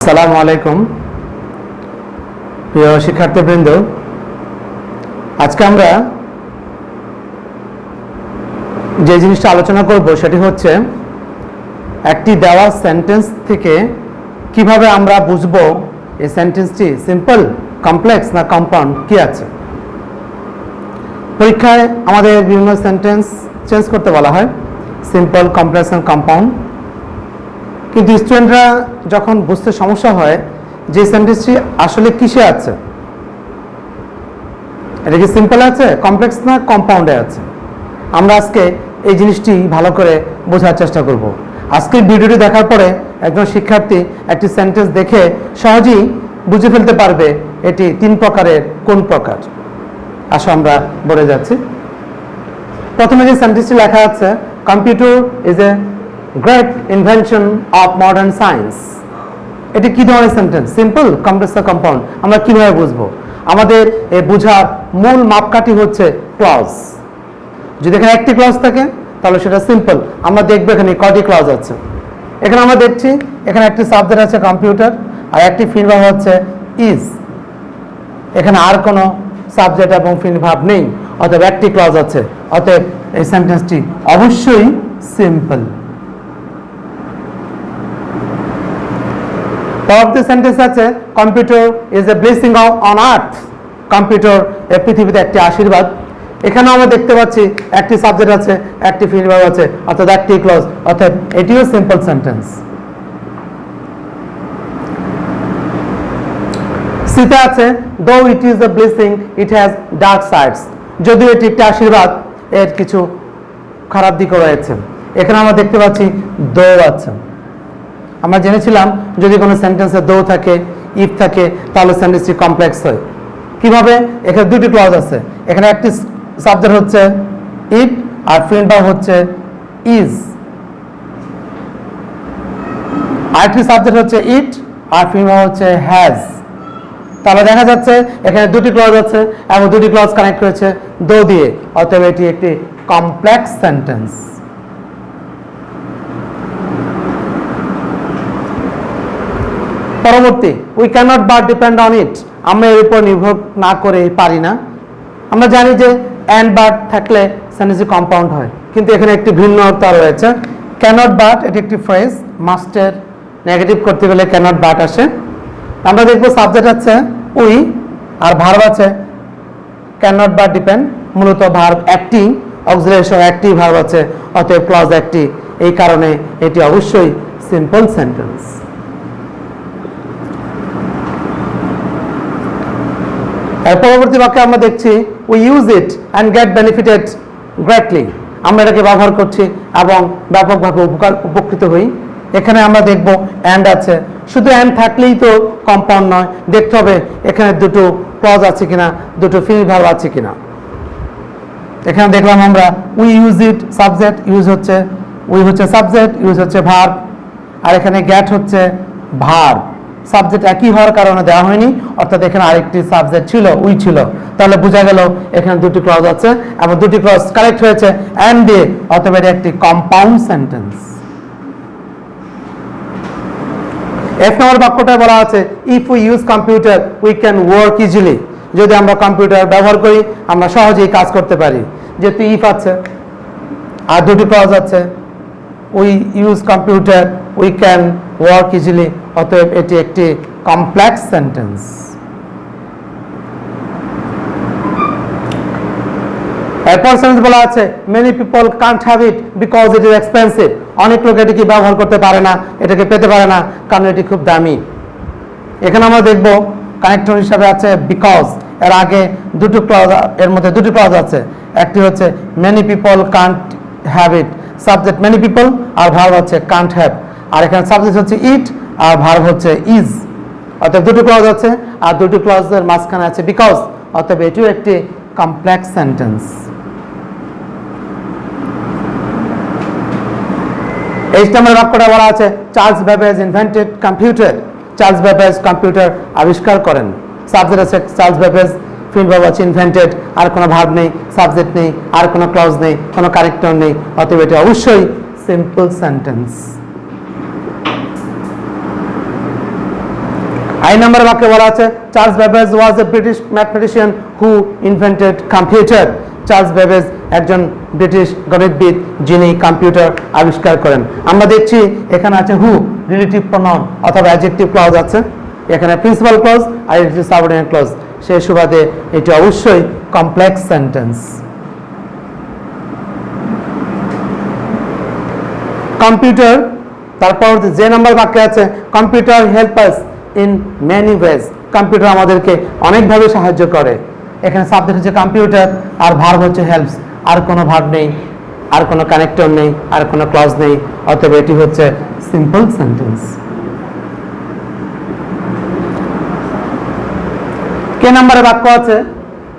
আসসালামু আলাইকুম প্রিয় শিক্ষার্থীবৃন্দ, আজকে আমরা যে জিনিসটা আলোচনা করব সেটি হচ্ছে একটি দেওয়া সেন্টেন্স থেকে কিভাবে আমরা বুঝবো এই সেন্টেন্সটি সিম্পল, কমপ্লেক্স না কম্পাউন্ড কি আছে। পরীক্ষায় আমাদের বিভিন্ন সেন্টেন্স চেঞ্জ করতে বলা হয়, সিম্পল, কমপ্লেক্স এবং কম্পাউন্ড। কিন্তু স্টুডেন্টরা যখন বুঝতে সমস্যা হয় যে সেন্টেন্সটি আসলে কিসে আছে, এটা কি সিম্পল আছে, কমপ্লেক্স না কম্পাউন্ডে আছে, আমরা আজকে এই জিনিসটি ভালো করে বোঝার চেষ্টা করব। আজকের ভিডিওটি দেখার পরে একজন শিক্ষার্থী একটি সেন্টেন্স দেখে সহজেই বুঝে ফেলতে পারবে এটি তিন প্রকারের কোন প্রকার। আসো আমরা বলে যাচ্ছি। প্রথমে যে সেন্টেন্সটি লেখা আছে, computer is a great invention of modern science. এটি কি ধরনের সেন্টেন্স, সিম্পল, কমপ্লেক্স না কম্পাউন্ড, আমরা কিভাবে বুঝবো? আমাদের এই বোঝার মূল মাপকাঠি হচ্ছে ক্লজ। যদি এখানে একটি ক্লজ থাকে তাহলে সেটা সিম্পল। আমরা দেখবো এখানে কয়টি ক্লজ আছে। এখানে আমরা দেখছি এখানে একটি সাবজেক্ট আছে কম্পিউটার, আর একটি ফিল ভার্ব হচ্ছে ইজ। এখানে আর কোনো সাবজেক্ট এবং ফিল ভার্ব নেই, অতএব একটি ক্লজ আছে, অতএব এই সেন্টেন্সটি অবশ্যই সিম্পল। পরবর্তী সেন্টেন্স আছে, computer is a blessing on earth. Computer এই পৃথিবীতে একটি আশীর্বাদ। এখানেও আমরা দেখতে পাচ্ছি একটি সাবজেক্ট আছে, একটি ফিল ভার্ব আছে, অর্থাৎ একটি ক্লজ, অর্থাৎ এটিও সিম্পল সেন্টেন্স। সিতে আছে, দো it is a blessing it has dark sides. যদিও এটি একটি আশীর্বাদ, এর কিছু খারাপ দিকও রয়েছে। এখানে আমরা দেখতে পাচ্ছি দো আছে। আমরা জেনেছিলাম যদি কোনো সেন্টেন্সে দো থাকে, ইফ থাকে, তাহলে সেন্টেন্সটি কমপ্লেক্স হয়। কিভাবে? এখানে দুটি ক্লজ আছে। এখানে একটি সাবজেক্ট হচ্ছে ইট আর ফিল ভার্ব হচ্ছে ইজ। আরেকটি সাবজেক্ট হচ্ছে ইট আর ফিল ভার্ব হচ্ছে হ্যাজ। তাহলে দেখা যাচ্ছে এখানে দুটি ক্লজ আছে এবং দুটি ক্লজ কানেক্ট করেছে দো দিয়ে, অতএব এটি একটি কমপ্লেক্স সেন্টেন্স। পরবর্তী, we cannot but depend on it. আমরা এর উপর নির্ভর না করে পারি না। আমরা জানি যে অ্যান্ড বাট থাকলে সেন্টেন্সটি কম্পাউন্ড হয়, কিন্তু এখানে একটি ভিন্নতা রয়েছে। ক্যানট বাট এটি একটি ফ্রেজ, মাস্টের নেগেটিভ করতে গেলে ক্যানট বাট আসে। আমরা দেখব সাবজেক্ট আছে উই আর ভার্ব আছে ক্যানট বাট ডিপেন্ড। মূলত ভার্ব একটি, অক্সিলারি সহ একটি ভার্ব আছে, অতএব ক্লজ একটি। এই কারণে এটি অবশ্যই সিম্পল সেন্টেন্স। এর পরবর্তী বাক্যে আমরা দেখছি, we use it and get benefited greatly. আমরা এটাকে ব্যবহার করছি এবং ব্যাপকভাবে উপকৃত হই। এখানে আমরা দেখব অ্যান্ড আছে। শুধু অ্যান্ড থাকলেই তো কম্পাউন্ড নয়, দেখতে হবে এখানে দুটো ক্লজ আছে কিনা, দুটো ফিল ভার্ব আছে কিনা। এখানে দেখলাম আমরা we use it, subject, use হচ্ছে উই হচ্ছে সাবজেক্ট, ইউজ হচ্ছে ভার্ব, আর এখানে গেট হচ্ছে ভার্ব। সাবজেক্ট একই হওয়ার কারণে দেওয়া হয়নি, অর্থাৎ এখানে আরেকটি সাবজেক্ট ছিল, উই ছিল। তাহলে বোঝা গেল এখানে দুটি ক্লজ আছে এবং দুটি ক্লজ কারেক্ট হয়েছে অ্যান্ড দিয়ে, অতএব এটি একটি কম্পাউন্ড সেন্টেন্স। এক নম্বর বাক্যটা বলা আছে, if we use computer we can work easily. যদি আমরা কম্পিউটার ব্যবহার করি আমরা সহজেই কাজ করতে পারি। যেহেতু ইফ আছে আর দুটি ক্লজ আছে, we use computer we can work easily, অতএব এটি একটি কমপ্লেক্স সেন্টেন্স। এরপর সেন্টেন্স বলা আছে, many people can't have it because it is expensive. অনেক লোক এটিকে ব্যবহার করতে পারে না, এটাকে পেতে পারে না, কারণ এটি খুব দামি। এখানে আমরা দেখব কানেক্টর হিসাবে আছে বিকজ। এর আগে দুটো ক্লজ, এর মধ্যে দুটি ক্লজ আছে। একটি হচ্ছে many people can't have it, subject many people আর ভার্ব হচ্ছে কান্ট হ্যাভ, আর এখানে সাবজেক্ট হচ্ছে ইট আর ভার্ব হচ্ছে ইজ। অতএব দুটো ক্লজ আছে আর দুটো ক্লজের মাঝখানে আছে বিকজ, অতএব এটিও একটি কমপ্লেক্স সেন্টেন্স। এই নম্বর বাক্যটা বলা আছে, Charles Babbage invented computer. Charles Babbage computer আবিষ্কার করেন। সাবজেক্ট আছে চার্লস বেবেজ, ফিল ভার্ব আছে ইনভেন্টেড, আর কোনো ভার্ব নেই, সাবজেক্ট নেই, আর কোনো ক্লজ নেই, কোনো কারেক্টর নেই, অতএব এটি অবশ্যই সিম্পল সেন্টেন্স। আই নাম্বার বাক্যে বলা আছে চার্লস বেবেজ ওয়াজ এ ব্রিটিশ ম্যাথমেটিশিয়ান হু ইনভেন্টেড কম্পিউটার। চার্লস বেবেজ একজন ব্রিটিশ গণিতবিদ যিনি কম্পিউটার আবিষ্কার করেন। আমরা দেখছি এখানে আছে হু, রিলেটিভ প্রনাউন অথবা অ্যাডজেক্টিভ ক্লজ আছে, এখানে প্রিন্সিপাল ক্লজ আর এটি সাবঅর্ডিনেট ক্লজ। সেই সুবাদে এটি অবশ্যই কমপ্লেক্স সেন্টেন্স। কম্পিউটার, তারপর যে নাম্বার বাক্যে আছে computer help us in many ways. Computer আমাদেরকে অনেকভাবে সাহায্য করে। এখানে সাবজেক্ট হচ্ছে কম্পিউটার আর ভার্ব হচ্ছে হেল্পস, আর কোনো ভার্ব নেই, আর কোনো কানেক্টর নেই, আর কোনো ক্লজ নেই, অতএব এটি হচ্ছে সিম্পল সেন্টেন্স। কে নাম্বারে বাক্য আছে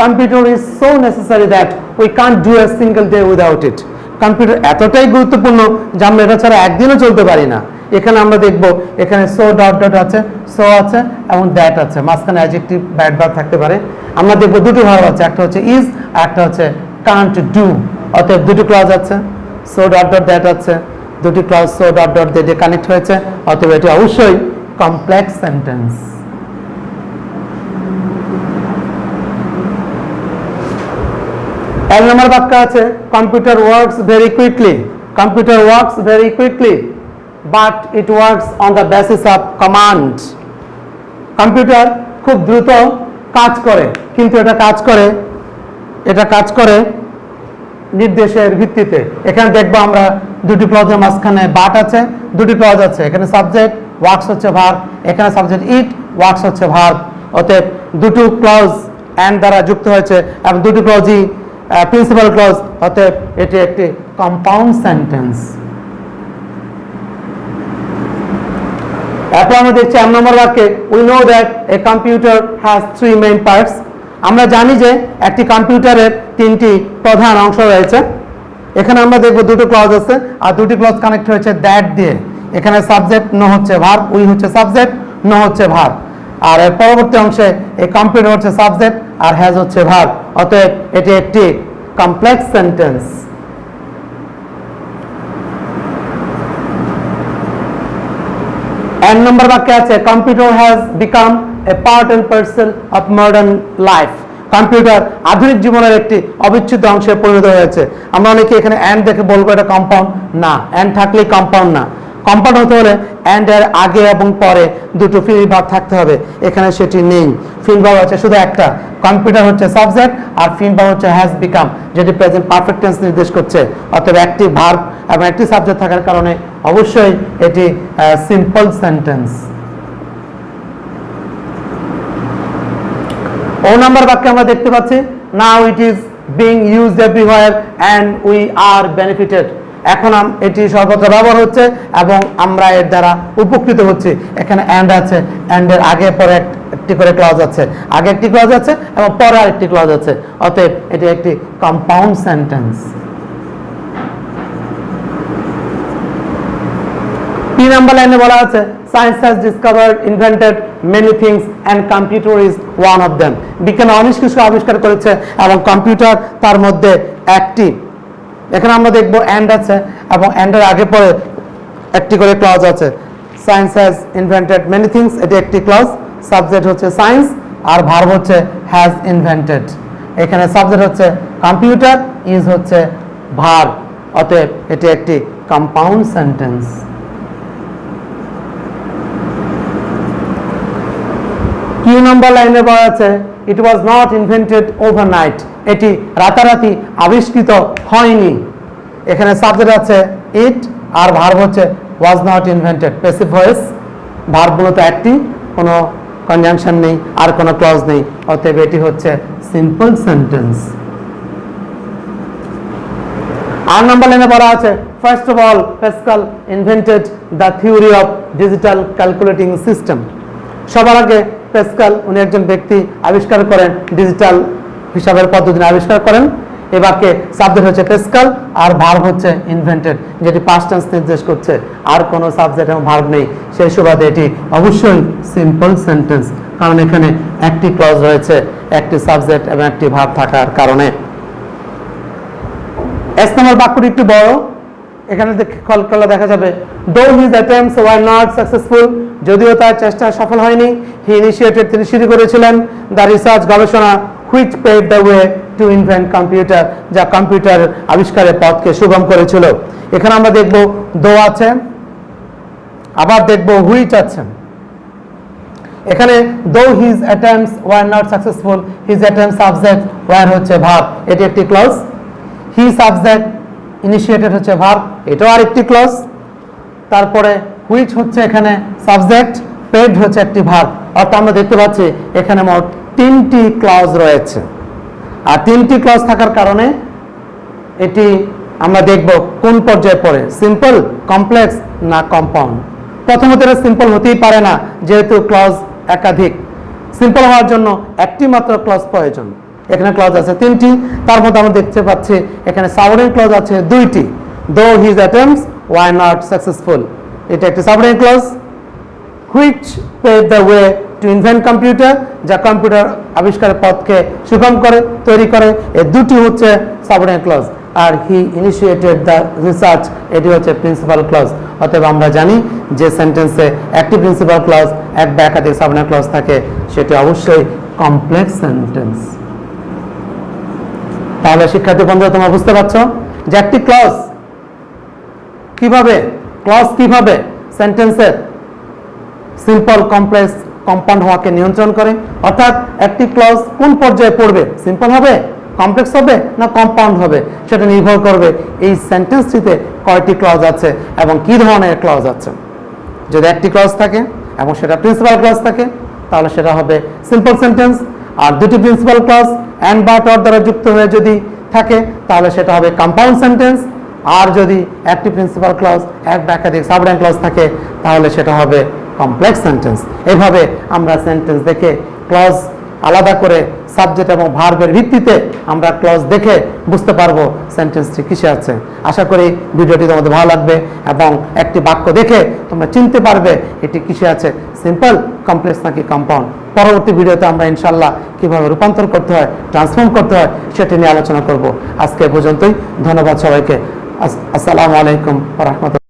computer is so necessary that we can't do a single day without it. Computer এতটাই গুরুত্বপূর্ণ যে আমরা এটা ছাড়া একদিনও চলতে পারি না। এখানে আমরা দেখব এখানে সো ডট ডট আছে, সো আছে এবং দ্যাট আছে, মাঝখানে অ্যাডজেক্টিভ বা অ্যাডভার্ব থাকতে পারে। আমরা দেখব দুটো ভার্ব আছে, একটা হচ্ছে ইজ আর একটা হচ্ছে কান্ট ডু। অতএব দুটো ক্লজ আছে, সো ডট ডট দ্যাট আছে, দুটি ক্লজ সো ডট ডট দিয়ে কানেক্ট হয়েছে, অতএব এটি অবশ্যই কমপ্লেক্স সেন্টেন্স। এক নম্বর বাক্য আছে computer works very quickly. Computer works very quickly but it works on the basis of command. Computer খুব দ্রুত কাজ করে, কিন্তু এটা কাজ করে নির্দেশের ভিত্তিতে। এখানে দেখবো আমরা দুটি ক্লজের মাঝখানে বাট আছে, দুটি ক্লজ আছে, এখানে সাবজেক্ট, ওয়ার্কস হচ্ছে ভার্ব, এখানে সাবজেক্ট ইট, ওয়ার্কস হচ্ছে ভার্ব। অতএব দুটো ক্লজ অ্যান্ড দ্বারা যুক্ত হয়েছে এবং দুটি ক্লজই প্রিন্সিপাল ক্লজ, অতএব এটি একটি কম্পাউন্ড সেন্টেন্স। এরপর আমরা দেখছি এক নম্বর বাক্যে we know that a computer has three main parts. আমরা জানি যে একটি কম্পিউটারের তিনটি প্রধান অংশ রয়েছে। এখানে আমরা দেখব দুটো ক্লজ আছে আর দুটি ক্লজ কানেক্ট হয়েছে দ্যাট দিয়ে। এখানে সাবজেক্ট, নো হচ্ছে ভার্ব, উই হচ্ছে সাবজেক্ট, নো হচ্ছে ভার্ব। আর এর পরবর্তী অংশে এই কম্পিউটার হচ্ছে সাবজেক্ট আর হ্যাজ হচ্ছে ভার্ব। অতএব এটি একটি কমপ্লেক্স সেন্টেন্স। এক নম্বর বাক্যে আছে computer has become a part and parcel of modern life. Computer আধুনিক জীবনের একটি অবিচ্ছেদ্য অংশে পরিণত হয়েছে। আমরা অনেকে এখানে অ্যান্ড দেখে বলবো এটা কম্পাউন্ড, না, অ্যান্ড থাকলেই কম্পাউন্ড না। কম্পাউন্ড হতে হলে অ্যান্ড এর আগে এবং পরে দুটো ফিল ভাব থাকতে হবে, এখানে সেটি নেই। ফিল ভাব আছে শুধু একটা, কম্পিউটার হচ্ছে সাবজেক্ট আর ফিল ভাব হচ্ছে হ্যাজ বিকাম, যেটি প্রেজেন্ট পারফেক্ট টেন্স নির্দেশ করছে। অতএব একটি ভার্ব এবং একটি সাবজেক্ট থাকার কারণে অবশ্যই এটি সিম্পল সেন্টেন্স। ও নাম্বার বাক্যে আমরা দেখতে পাচ্ছি now it is being used everywhere and we are benefited. এখন এটি সর্বত্র ব্যবহার হচ্ছে এবং আমরা এর দ্বারা উপকৃত হচ্ছি। এখানে অ্যান্ড আছে, অ্যান্ড এর আগে পরে একটি করে ক্লজ আছে, আগে একটি ক্লজ আছে এবং পরে আরেকটি ক্লজ আছে। অতএব এটি একটি কম্পাউন্ড সেন্টেন্স। 3 নম্বর লাইনে বলা আছে science has discovered invented many things and computer is one of them. বিজ্ঞান অনেক কিছু আবিষ্কার করেছে এবং কম্পিউটার তার মধ্যে একটি। এখানে আমরা দেখবো অ্যান্ড আছে এবং অ্যান্ডের আগে পরে একটি করে ক্লজ আছে। Science has invented many things, এটি একটি ক্লজ, সাবজেক্ট হচ্ছে সায়েন্স আর ভার্ব হচ্ছে হ্যাজ ইনভেন্টেড। এখানে সাবজেক্ট হচ্ছে কম্পিউটার, ইজ হচ্ছে ভার্ব। অতএব এটি একটি কম্পাউন্ড সেন্টেন্স। কিউ নম্বর লাইনে বলা আছে ইট ওয়াজ নট ইনভেন্টেড ওভারনাইট। এটি রাতারাতি আবিষ্কৃত হয়নি। এখানে সাবজেক্ট আছে ইট আর ভার্ব হচ্ছে was not invented, passive voice. Verb মূলত একটি, কোনো কনজাংশন নেই আর কোনো ক্লজ নেই। অতএব এটি হচ্ছে সিম্পল সেন্টেন্স। আর নম্বর লাইনে বলা আছে first of all Pascal invented the theory of digital calculating system. সবার আগে প্যাসকাল উনি একজন ব্যক্তি আবিষ্কার করেন, ডিজিটাল হিসাবের পদ্ধতি আবিষ্কার করেন। এ বাক্যে সাবজেক্ট হচ্ছে প্যাসকাল আর ভার্ব হচ্ছে ইনভেন্টেড, যেটি পাস্ট টেন্স নির্দেশ করছে, আর কোনো সাবজেক্ট এবং ভার্ব নেই। সেই সুবাদে এটি অবশ্যই সিম্পল সেন্টেন্স, কারণ এখানে একটি ক্লজ রয়েছে, একটি সাবজেক্ট এবং একটি ভার্ব থাকার কারণে। এস নম্বর বাক্যটি একটু বড়, এখানে কল করলে দেখা যাবে though his attempts were not successful, যদিও তার চেষ্টা সফল হয়নি, he initiated, তিনি শুরু করেছিলেন the research, গবেষণা which paved the way to invent computer, যা কম্পিউটার আবিষ্কারের পথকে সুগম করেছিল। এখানে আমরা দেখব though আছে, আবার দেখব which আছে। এখানে though his attempts were not successful, his attempts subject, were হচ্ছে ভার্ব, এটি একটি ক্লজ। he subject, ইনিশিয়েটেড হচ্ছে ভার্ব, এটাও আরেকটি ক্লজ। তারপরে which হচ্ছে এখানে সাবজেক্ট, পেড হচ্ছে একটি ভার্ব। অর্থাৎ আমরা দেখতে পাচ্ছি এখানে মোট 3টি ক্লজ রয়েছে। আর 3টি ক্লজ থাকার কারণে এটি আমরা দেখব কোন পর্যায়ে পড়ে, সিম্পল, কমপ্লেক্স না কম্পাউন্ড। প্রথমত এটা সিম্পল হতেই পারে না, যেহেতু ক্লজ একাধিক। সিম্পল হওয়ার জন্য একটি মাত্র ক্লজ প্রয়োজন। এখানে ক্লজ আছে 3টি, তার মধ্যে আমরা দেখতে পাচ্ছি এখানে সাবঅর্ডিনেট ক্লজ আছে 2টি। though his attempts were not successful, এটা একটি subordinate clause. which paved the way to invent computer, যা কম্পিউটার আবিষ্কারের পথকে সুগম করে, তৈরি করে, এই দুটি হচ্ছে সাবঅর্ডিনেট ক্লজ। আর he initiated the research, এটি হচ্ছে প্রিন্সিপাল ক্লজ। অতএব আমরা জানি যে সেন্টেন্সে একটি প্রিন্সিপাল ক্লজ, এক বা একাধিক সাবঅর্ডিনেট ক্লজ থাকে, সেটি অবশ্যই কমপ্লেক্স সেন্টেন্স। তাহলে শিক্ষার্থী বন্ধুরা, তোমরা বুঝতে পারছো যে একটি ক্লজ কিভাবে সেন্টেন্সের সিম্পল, কমপ্লেক্স, কম্পাউন্ড হওয়াকে নিয়ন্ত্রণ করে। অর্থাৎ একটি ক্লজ কোন পর্যায়ে পড়বে, সিম্পল হবে, কমপ্লেক্স হবে না কম্পাউন্ড হবে, সেটা নির্ভর করবে এই সেন্টেন্সটিতে কয়টি ক্লজ আছে এবং কি ধরনের ক্লজ আছে। যদি একটি ক্লজ থাকে এবং সেটা প্রিন্সিপাল ক্লজ থাকে, তাহলে সেটা হবে সিম্পল সেন্টেন্স। আর দুটি principal clause and but or দ্বারা যুক্ত হয়ে যদি থাকে, তাহলে সেটা হবে কম্পাউন্ড সেন্টেন্স। আর যদি একটি প্রিন্সিপাল ক্লজ, এক বা একাধিক সাবঅর্ডিনেট ক্লজ থাকে, তাহলে সেটা হবে কমপ্লেক্স সেন্টেন্স। এভাবে আমরা সেন্টেন্স দেখে ক্লজ আলাদা করে সাবজেক্ট এবং ভার্বের ভিত্তিতে আমরা ক্লজ দেখে বুঝতে পারবো সেন্টেন্সটি কিসে আছে। আশা করি ভিডিওটি তোমাদের ভালো লাগবে এবং একটি বাক্য দেখে তোমরা চিনতে পারবে এটি কিসে আছে, সিম্পল, কমপ্লেক্স নাকি কম্পাউন্ড। পরবর্তী ভিডিওতে আমরা ইনশাল্লাহ কিভাবে রূপান্তর করতে হয়, ট্রান্সফর্ম করতে হয়, সেটি নিয়ে আলোচনা করব। আজকে পর্যন্তই, ধন্যবাদ সবাইকে। আসসালামু আলাইকুম ওয়া রাহমাতুল্লাহ।